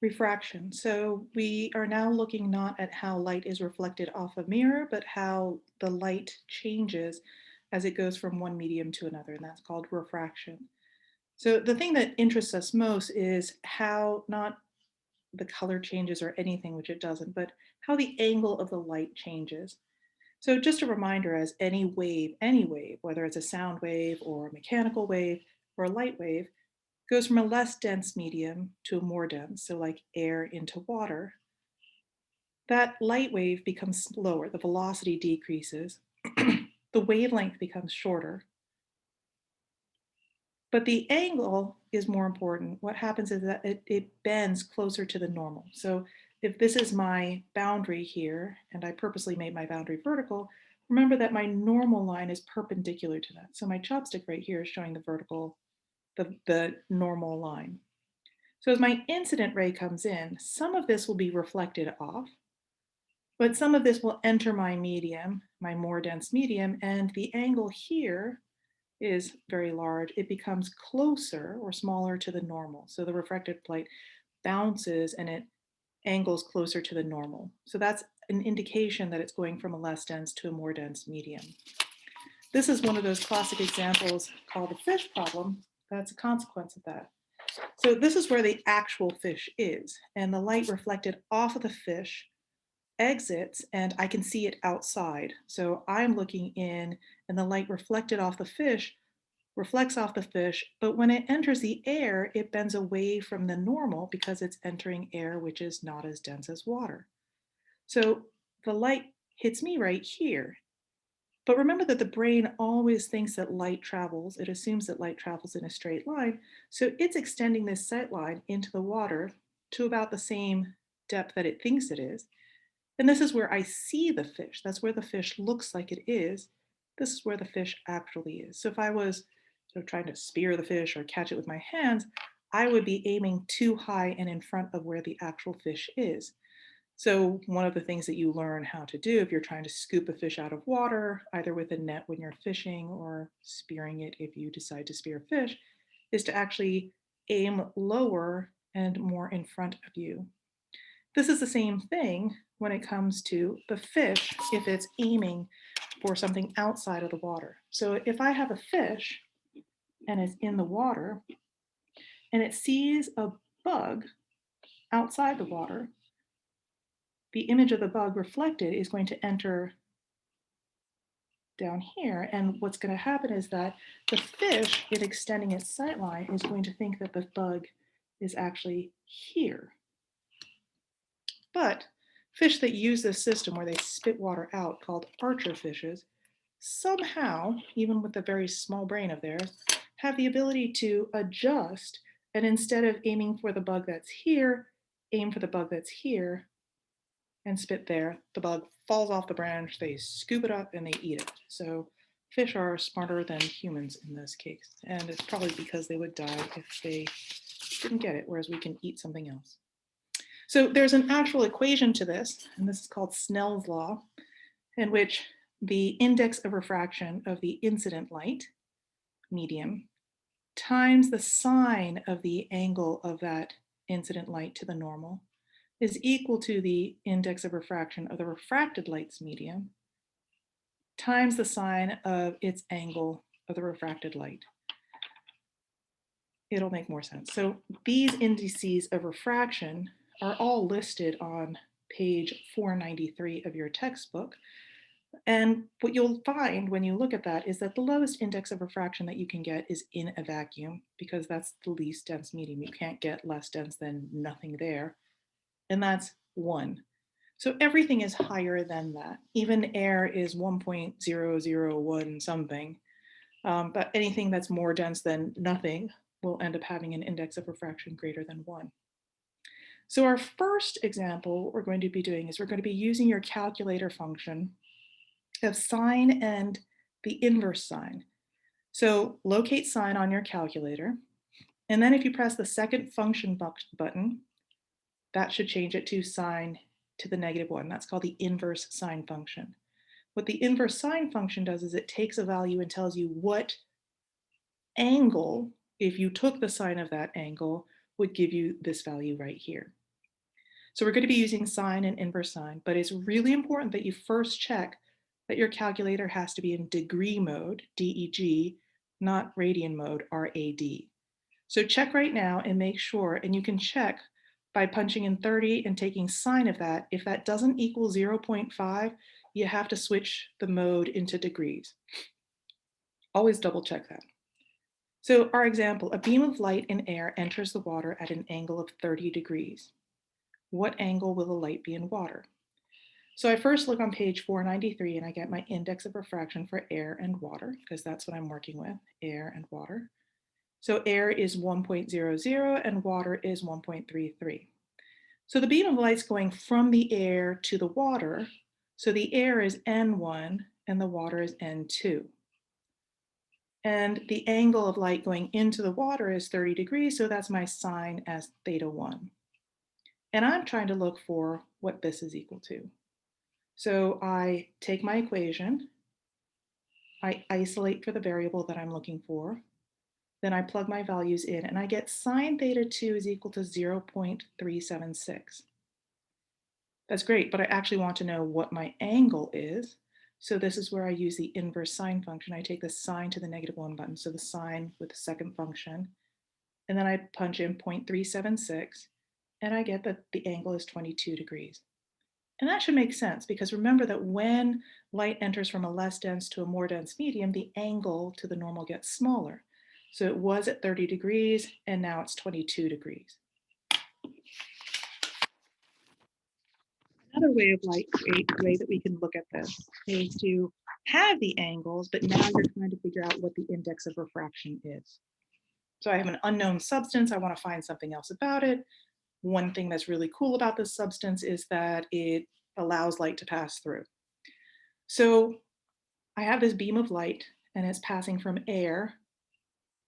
Refraction. So we are now looking not at how light is reflected off a mirror, but how the light changes as it goes from one medium to another, and that's called refraction. So the thing that interests us most is how not the color changes or anything, which it doesn't, but how the angle of the light changes. So just a reminder, as any wave, whether it's a sound wave or a mechanical wave or a light wave, goes from a less dense medium to a more dense, so like air into water, that light wave becomes slower, the velocity decreases, the wavelength becomes shorter, but the angle is more important. What happens is that it bends closer to the normal. So if this is my boundary here, and I purposely made my boundary vertical, remember that my normal line is perpendicular to that. So my chopstick right here is showing the vertical, the normal line. So as my incident ray comes in, some of this will be reflected off, but some of this will enter my medium, my more dense medium, and the angle here is very large. It becomes closer or smaller to the normal. So the refracted light bounces and it angles closer to the normal. So that's an indication that it's going from a less dense to a more dense medium. This is one of those classic examples called the fish problem. That's a consequence of that. So this is where the actual fish is, and the light reflected off of the fish exits, and I can see it outside. So I'm looking in, and the light reflected off the fish reflects off the fish, but when it enters the air, it bends away from the normal because it's entering air, which is not as dense as water. So the light hits me right here. But remember that the brain always thinks that light travels. It assumes that light travels in a straight line. So it's extending this sight line into the water to about the same depth that it thinks it is. And this is where I see the fish. That's where the fish looks like it is. This is where the fish actually is. So if I was trying to spear the fish or catch it with my hands, I would be aiming too high and in front of where the actual fish is. So one of the things that you learn how to do if you're trying to scoop a fish out of water, either with a net when you're fishing or spearing it if you decide to spear fish, is to actually aim lower and more in front of you. This is the same thing when it comes to the fish if it's aiming for something outside of the water. So if I have a fish and it's in the water and it sees a bug outside the water, the image of the bug reflected is going to enter down here. And what's going to happen is that the fish, in extending its sight line, is going to think that the bug is actually here. But fish that use this system where they spit water out, called archer fishes, somehow, even with a very small brain of theirs, have the ability to adjust and instead of aiming for the bug that's here, aim for the bug that's here and spit there. The bug falls off the branch, they scoop it up and they eat it. So fish are smarter than humans in this case. And it's probably because they would die if they didn't get it, whereas we can eat something else. So there's an actual equation to this, and this is called Snell's law, in which the index of refraction of the incident light medium times the sine of the angle of that incident light to the normal is equal to the index of refraction of the refracted light's medium times the sine of its angle of the refracted light. It'll make more sense. So these indices of refraction are all listed on page 493 of your textbook. And what you'll find when you look at that is that the lowest index of refraction that you can get is in a vacuum, because that's the least dense medium. You can't get less dense than nothing there. And that's 1. So everything is higher than that. Even air is 1.001 something. But anything that's more dense than nothing will end up having an index of refraction greater than 1. So our first example what we're going to be doing is we're going to be using your calculator function of sine and the inverse sine. So locate sine on your calculator, and then if you press the second function button, that should change it to sine to the -1. That's called the inverse sine function. What the inverse sine function does is it takes a value and tells you what angle, if you took the sine of that angle, would give you this value right here. So we're going to be using sine and inverse sine, but it's really important that you first check that your calculator has to be in degree mode, DEG, not radian mode, RAD. So check right now and make sure, and you can check by punching in 30 and taking sine of that. If that doesn't equal 0.5, you have to switch the mode into degrees. Always double check that. So our example, a beam of light in air enters the water at an angle of 30 degrees. What angle will the light be in water? So I first look on page 493 and I get my index of refraction for air and water, because that's what I'm working with, air and water. So air is 1.00 and water is 1.33. So the beam of light's going from the air to the water. So the air is N1 and the water is N2. And the angle of light going into the water is 30 degrees, so that's my sine as theta 1. And I'm trying to look for what this is equal to. So I take my equation, I isolate for the variable that I'm looking for, then I plug my values in, and I get sine theta 2 is equal to 0.376. That's great, but I actually want to know what my angle is. So this is where I use the inverse sine function. I take the sine to the -1 button, so the sine with the second function, and then I punch in 0.376, and I get that the angle is 22 degrees. And that should make sense, because remember that when light enters from a less dense to a more dense medium, the angle to the normal gets smaller. So it was at 30 degrees, and now it's 22 degrees. Another way of way that we can look at this is to have the angles, but now you're trying to figure out what the index of refraction is. So I have an unknown substance, I want to find something else about it. One thing that's really cool about this substance is that it allows light to pass through. So I have this beam of light and it's passing from air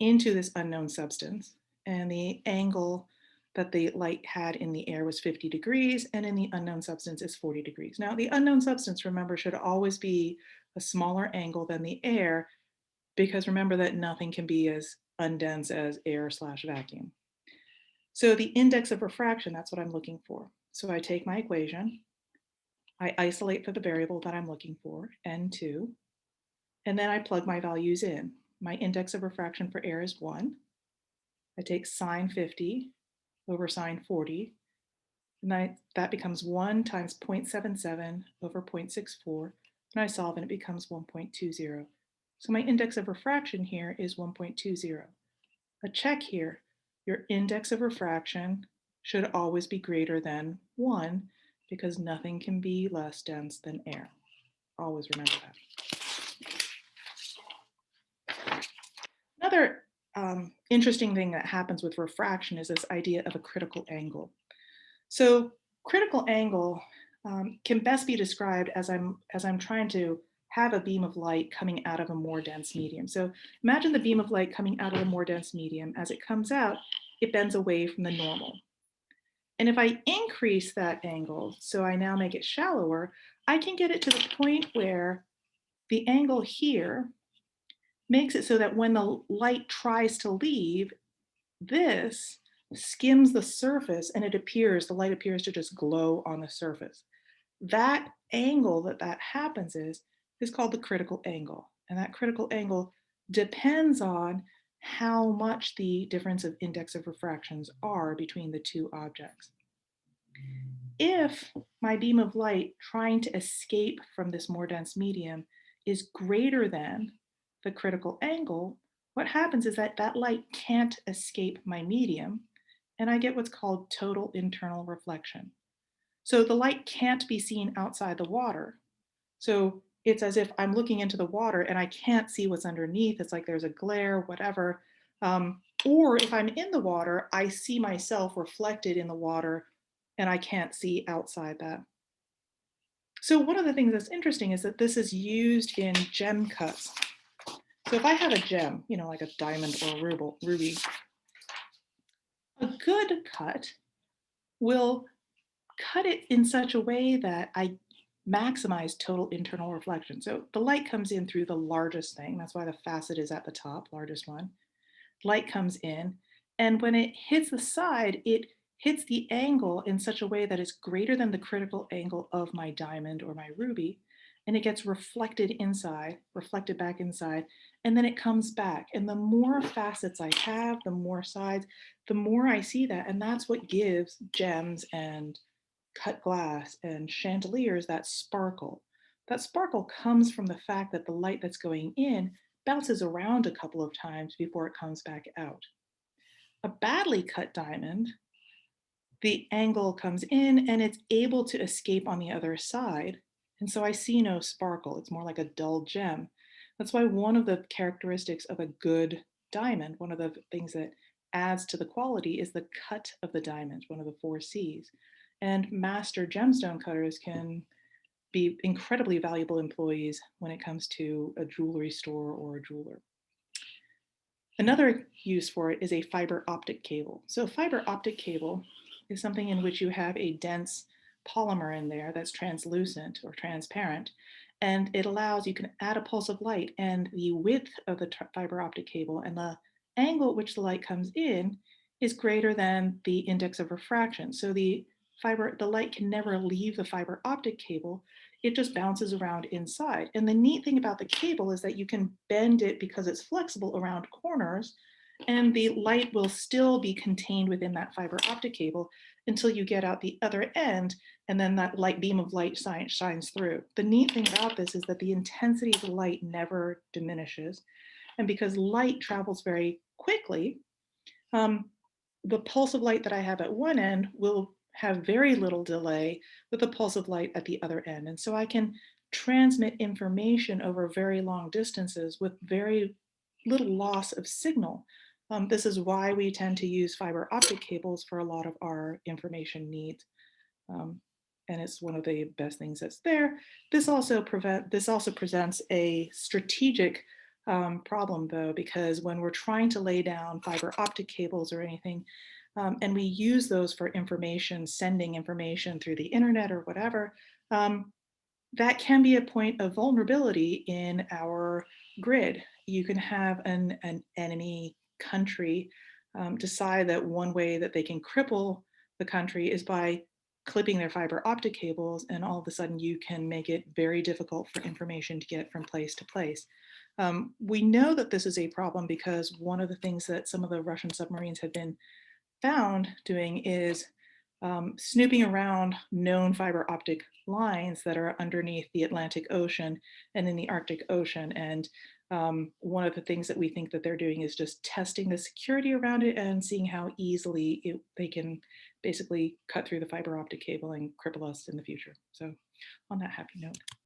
into this unknown substance, and the angle that the light had in the air was 50 degrees, and in the unknown substance is 40 degrees. Now, the unknown substance, remember, should always be a smaller angle than the air, because remember that nothing can be as undense as air/vacuum. So the index of refraction, that's what I'm looking for. So I take my equation, I isolate for the variable that I'm looking for, N2, and then I plug my values in. My index of refraction for air is 1. I take sine 50 over sine 40, and that becomes 1 times 0.77 over 0.64, and I solve and it becomes 1.20. So my index of refraction here is 1.20. A check here, your index of refraction should always be greater than 1, because nothing can be less dense than air. Always remember that. Another interesting thing that happens with refraction is this idea of a critical angle. So critical angle can best be described as I'm trying to have a beam of light coming out of a more dense medium. So imagine the beam of light coming out of a more dense medium. As it comes out, it bends away from the normal. And if I increase that angle, so I now make it shallower, I can get it to the point where the angle here makes it so that when the light tries to leave, this skims the surface and the light appears to just glow on the surface. That angle that happens is called the critical angle. And that critical angle depends on how much the difference of index of refractions are between the two objects. If my beam of light trying to escape from this more dense medium is greater than the critical angle, what happens is that that light can't escape my medium, and I get what's called total internal reflection. So the light can't be seen outside the water. So it's as if I'm looking into the water and I can't see what's underneath. It's like there's a glare, whatever. Or if I'm in the water, I see myself reflected in the water and I can't see outside that. So one of the things that's interesting is that this is used in gem cuts. So if I have a gem, like a diamond or a ruby, a good cut will cut it in such a way that I maximize total internal reflection. So the light comes in through the largest thing. That's why the facet is at the top, largest one. Light comes in, and when it hits the side, it hits the angle in such a way that it's greater than the critical angle of my diamond or my ruby, and it gets reflected inside, reflected back inside, and then it comes back. And the more facets I have, the more sides, the more I see that. And that's what gives gems and cut glass and chandeliers that sparkle. That sparkle comes from the fact that the light that's going in bounces around a couple of times before it comes back out. A badly cut diamond, the angle comes in and it's able to escape on the other side. And so I see no sparkle. It's more like a dull gem. That's why one of the characteristics of a good diamond, one of the things that adds to the quality is the cut of the diamond, one of the 4 C's. And master gemstone cutters can be incredibly valuable employees when it comes to a jewelry store or a jeweler. Another use for it is a fiber optic cable. So fiber optic cable is something in which you have a dense polymer in there that's translucent or transparent, and it allows, you can add a pulse of light, and the width of the fiber optic cable and the angle at which the light comes in is greater than the index of refraction. So the light can never leave the fiber optic cable, it just bounces around inside. And the neat thing about the cable is that you can bend it because it's flexible around corners, and the light will still be contained within that fiber optic cable until you get out the other end, and then that light beam of light shines through. The neat thing about this is that the intensity of the light never diminishes. And because light travels very quickly, um, the pulse of light that I have at one end will have very little delay with the pulse of light at the other end. And so I can transmit information over very long distances with very little loss of signal. This is why we tend to use fiber optic cables for a lot of our information needs. Um, and it's one of the best things that's there. This also presents a strategic problem though, because when we're trying to lay down fiber optic cables or anything, and we use those for information, sending information through the internet or whatever, that can be a point of vulnerability in our grid. You can have an enemy country decide that one way that they can cripple the country is by clipping their fiber optic cables, and all of a sudden you can make it very difficult for information to get from place to place. We know that this is a problem because one of the things that some of the Russian submarines have been found doing is snooping around known fiber optic lines that are underneath the Atlantic Ocean and in the Arctic Ocean. And one of the things that we think that they're doing is just testing the security around it and seeing how easily they can basically cut through the fiber optic cable and cripple us in the future. So on that happy note.